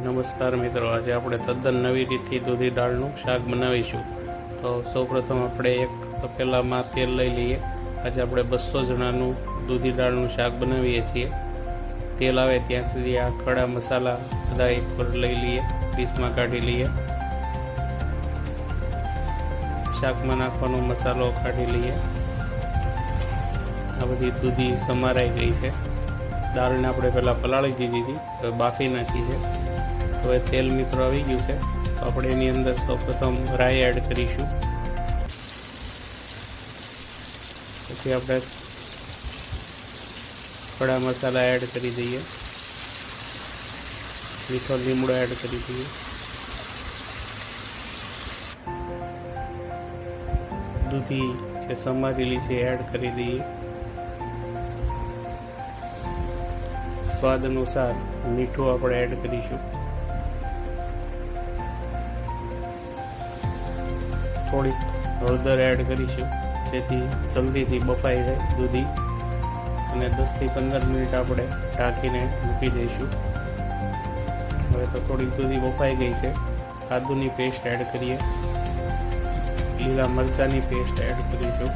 નમસ્કાર મિત્રો, આજે આપણે તદ્દન નવી રીતથી દૂધી દાળનું શાક બનાવીશું. તો સૌપ્રથમ આપણે એક તપેલામાં તેલ લઈ લઈએ. આજે આપણે 200 જણાનું દૂધી દાળનું શાક બનાવીએ છીએ. તેલ આવે ત્યાં સુધી આ ખડા મસાલા બધા એક પર લઈ લઈએ, પીસમાં કાઢી લઈએ. શાકમાં નાખવાનો મસાલો કાઢી લઈએ. આ બધી દૂધી સમારાઈ ગઈ છે. દાળને આપણે પહેલાં પલાળી દીધી હતી, હવે બાફી નાખી છે. હવે તેલ મિત્રો આવી ગયું છે, તો આપણે એની અંદર સૌપ્રથમ રાઈ એડ કરીશું. પછી આપણે ખડા મસાલા એડ કરી દઈએ, મીઠો લીમડો એડ કરી દઈએ, દૂધી જે સમારેલી છે એડ કરી દઈએ. સ્વાદ અનુસાર મીઠું આપણે એડ કરીશું. થોડીક હળદર એડ કરીશું, જેથી જલ્દીથી બફાઈ જાય દૂધી. અને 10 થી 15 મિનિટ આપણે ઢાંકીને મૂકી દઈશું. હવે તો થોડીક દૂધી બફાઈ ગઈ છે. આદુની પેસ્ટ એડ કરીએ, લીલા મરચાંની પેસ્ટ એડ કરીશું.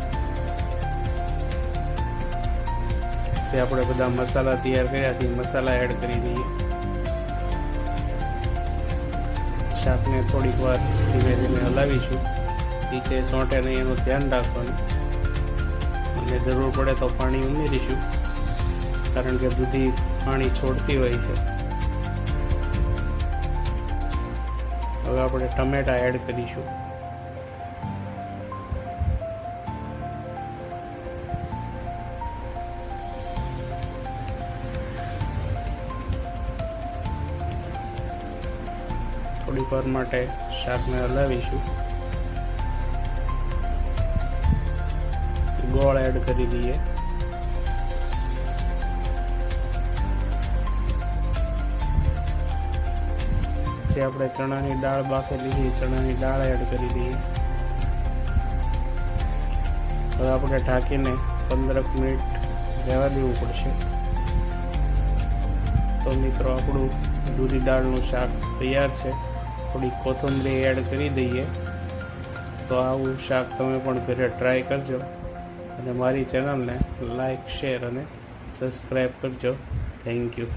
જે આપણે બધા મસાલા તૈયાર કર્યા છે મસાલા એડ કરી દઈએ. શાકને થોડીક વાર ધીમે ધીમે હલાવીશું. નીચે ચોંટે નહીં એનું ધ્યાન રાખવાનું, અને જરૂર પડે તો પાણી ઉમેરીશું, કારણ કે દૂધી પાણી છોડતી હોય છે. હવે આપણે ટમેટા એડ કરીશું. થોડીક વાર માટે શાકને હલાવીશું. ગોળ એડ કરી દઈએ. જે આપણે ચણાની દાળ બાફેલી છે ચણાની દાળ એડ કરી દઈએ. હવે આપણે ઢાંકીને 15 મિનિટ રહેવા દેવું પડશે. તો મિત્રો, આપણું દૂધી દાળનું શાક તૈયાર છે. થોડી કોથમરી એડ કરી દઈએ. તો આવું શાક તમે પણ ઘરે ટ્રાય કરજો, અને મારી ચેનલને લાઈક, શેર અને સબસ્ક્રાઈબ કરજો. Thank you.